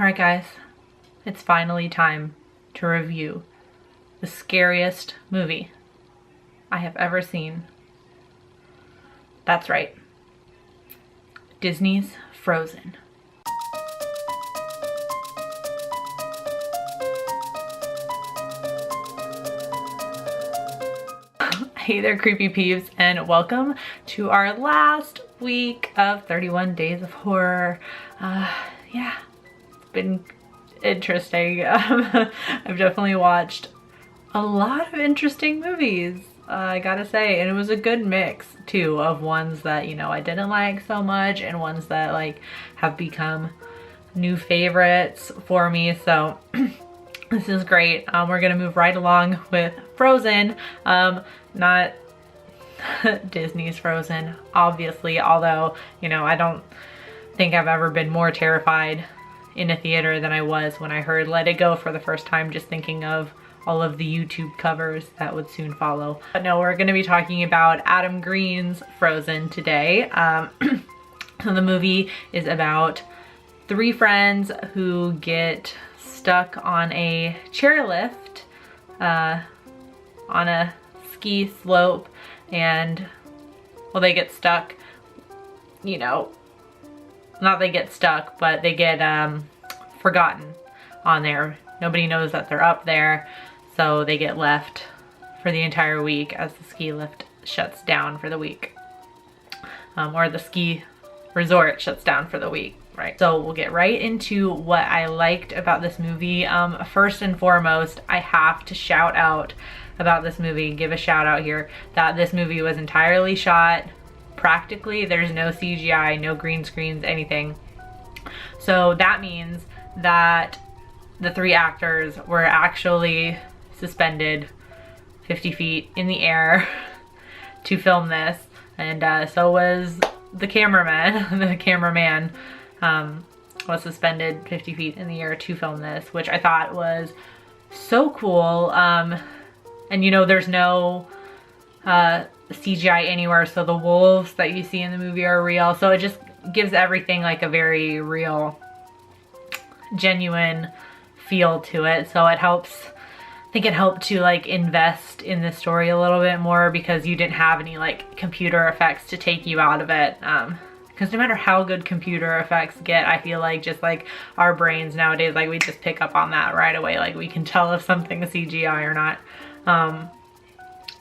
Alright guys, it's finally time to review the scariest movie I have ever seen. That's right, Disney's Frozen. Hey there creepy peeps, and welcome to our last week of 31 Days of Horror. Yeah, it's been interesting. I've definitely watched a lot of interesting movies, I gotta say, and it was a good mix too of ones that, you know, I didn't like so much and ones that like have become new favorites for me, so this is great. We're gonna move right along with Frozen. Not Disney's Frozen, obviously, although, you know, I don't think I've ever been more terrified in a theater than I was when I heard Let It Go for the first time, just thinking of all of the YouTube covers that would soon follow. But no, we're gonna be talking about Adam Green's Frozen today. So the movie is about three friends who get stuck on a chairlift on a ski slope, and well, they get stuck, you know, not they get stuck, but they get forgotten on there. Nobody knows that they're up there, so they get left for the entire week as the ski lift shuts down for the week, or the ski resort shuts down for the week. Right, so we'll get right into what I liked about this movie. First and foremost, I have to shout out about this movie, give a shout out here, that this movie was entirely shot practically. There's no CGI, no green screens, anything. So that means that the three actors were actually suspended 50 feet in the air to film this, and so was the cameraman. The cameraman was suspended 50 feet in the air to film this, which I thought was so cool. And you know, there's no CGI anywhere, so the wolves that you see in the movie are real, so it just gives everything like a very real, genuine feel to it. So it helps, I think it helped to like invest in the story a little bit more, because you didn't have any like computer effects to take you out of it. Because no matter how good computer effects get, I feel like just like our brains nowadays, like we just pick up on that right away. Like we can tell if something's CGI or not.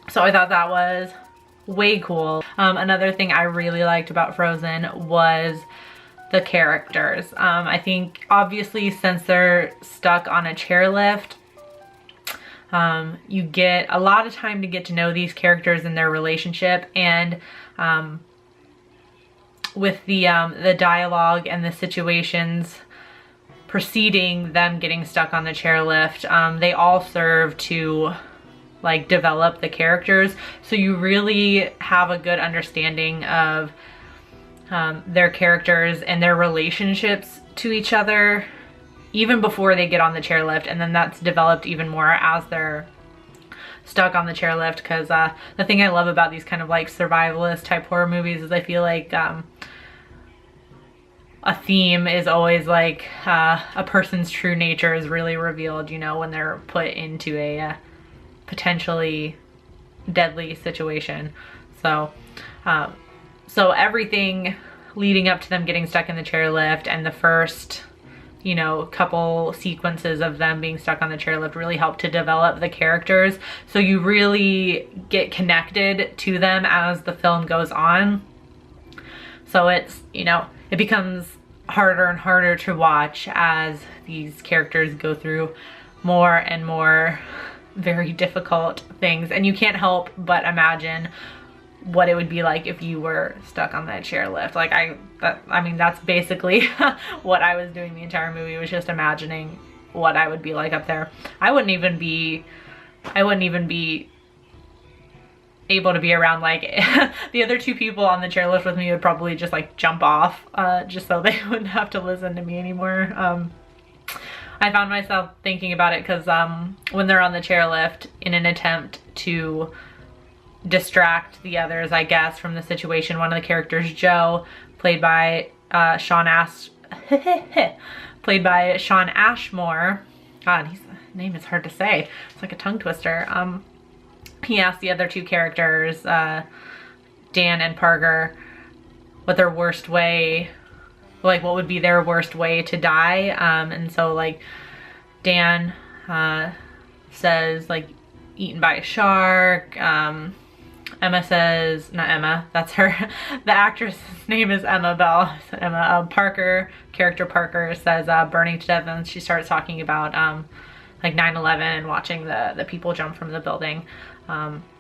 So I thought that was way cool. Another thing I really liked about Frozen was the characters. I think obviously since they're stuck on a chairlift, you get a lot of time to get to know these characters and their relationship, and with the dialogue and the situations preceding them getting stuck on the chairlift, they all serve to like develop the characters, so you really have a good understanding of their characters and their relationships to each other even before they get on the chairlift, and then that's developed even more as they're stuck on the chairlift. Because the thing I love about these kind of like survivalist type horror movies is I feel like a theme is always like a person's true nature is really revealed, you know, when they're put into a potentially deadly situation. So so everything leading up to them getting stuck in the chairlift and the first, you know, couple sequences of them being stuck on the chairlift really help to develop the characters, so you really get connected to them as the film goes on. So it's, you know, it becomes harder and harder to watch as these characters go through more and more very difficult things, and you can't help but imagine what it would be like if you were stuck on that chairlift. Like I mean that's basically what I was doing the entire movie, was just imagining what I would be like up there. I wouldn't even be able to be around like the other two people on the chairlift with me would probably just like jump off just so they wouldn't have to listen to me anymore. I found myself thinking about it because when they're on the chairlift, in an attempt to distract the others, I guess, from the situation, one of the characters, Joe, played by Sean played by Shawn Ashmore. God, his name is hard to say. It's like a tongue twister. He asked the other two characters, Dan and Parker, what their worst way, like what would be their worst way to die. And so like Dan says like eaten by a shark. Emma says, not Emma, that's her, the actress' name is Emma Bell. Emma character Parker says burning to death, and she starts talking about like 9/11 and watching the people jump from the building. But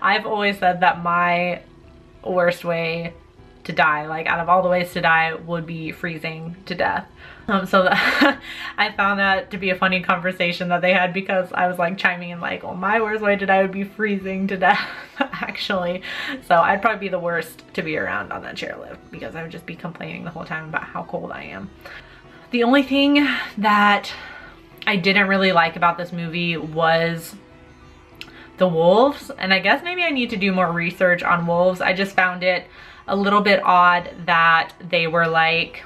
I've always said that my worst way to die, like out of all the ways to die, would be freezing to death. So I found that to be a funny conversation that they had, because I was like chiming in like, well, my worst way to die would be freezing to death actually. So I'd probably be the worst to be around on that chairlift, because I would just be complaining the whole time about how cold I am. The only thing that I didn't really like about this movie was the wolves, and I guess maybe I need to do more research on wolves. I just found it a little bit odd that they were like,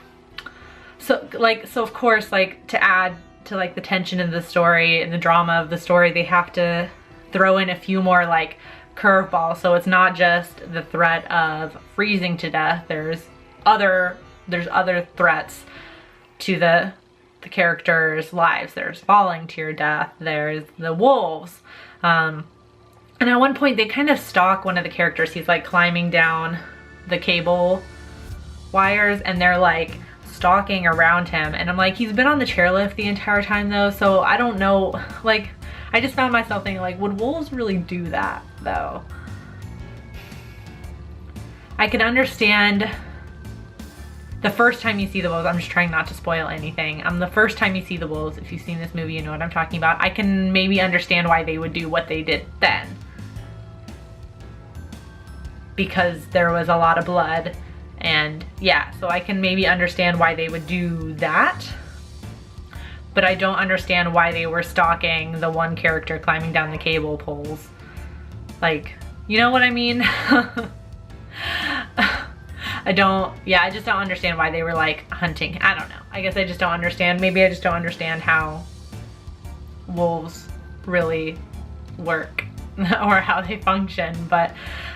so of course, like to add to like the tension of the story and the drama of the story, they have to throw in a few more like curveballs. So it's not just the threat of freezing to death. There's other threats to the characters' lives. There's falling to your death. There's the wolves. And at one point they kind of stalk one of the characters. He's like climbing down the cable wires, and they're like stalking around him, and I'm like, he's been on the chairlift the entire time though, so I don't know, like I just found myself thinking like, would wolves really do that though? I can understand the first time you see the wolves. I'm just trying not to spoil anything. The first time you see the wolves, if you've seen this movie, you know what I'm talking about. I can maybe understand why they would do what they did then, because there was a lot of blood, and yeah, so I can maybe understand why they would do that, but I don't understand why they were stalking the one character climbing down the cable poles. Like, you know what I mean? I just don't understand why they were like hunting. I don't know. I guess I just don't understand. Maybe I just don't understand how wolves really work or how they function, but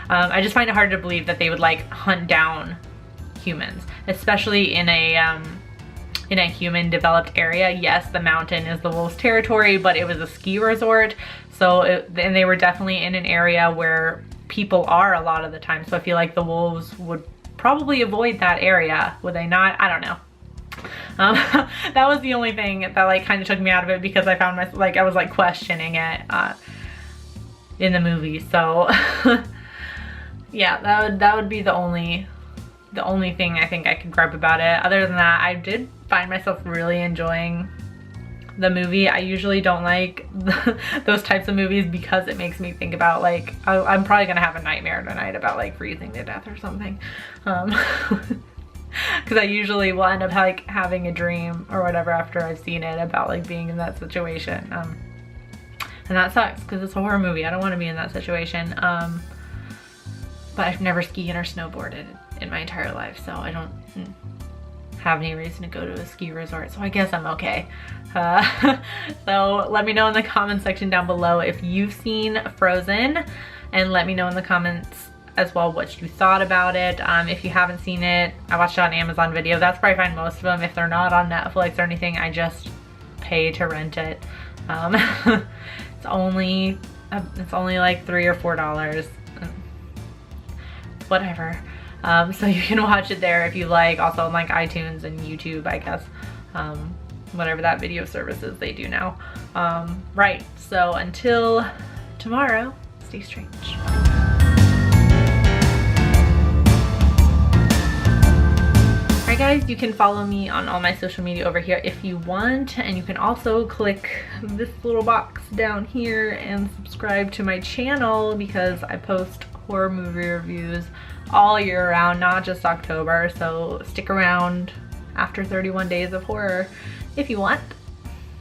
I just find it hard to believe that they would like hunt down humans, especially in a human developed area. Yes, the mountain is the wolves' territory, but it was a ski resort, so and they were definitely in an area where people are a lot of the time, so I feel like the wolves would probably avoid that area, would they not? I don't know. That was the only thing that like kind of took me out of it, because I found myself like, I was like questioning it in the movie. So yeah, that would be the only thing I think I could gripe about it. Other than that, I did find myself really enjoying the movie. I usually don't like those types of movies, because it makes me think about like, I'm probably gonna have a nightmare tonight about like freezing to death or something. Because I usually will end up like having a dream or whatever after I've seen it about like being in that situation. And that sucks, because it's a horror movie. I don't want to be in that situation. But I've never skied or snowboarded in my entire life, so I don't have any reason to go to a ski resort, so I guess I'm okay. So let me know in the comment section down below if you've seen Frozen, and let me know in the comments as well what you thought about it. If you haven't seen it, I watched it on Amazon Video. That's where I find most of them. If they're not on Netflix or anything, I just pay to rent it. It's only like $3 or $4, whatever. So you can watch it there if you like. Also on like iTunes and YouTube, I guess. Whatever that video service is they do now. Right, so until tomorrow, stay strange. Alright guys, you can follow me on all my social media over here if you want, and you can also click this little box down here and subscribe to my channel, because I post horror movie reviews all year round, not just October, so stick around after 31 days of horror if you want.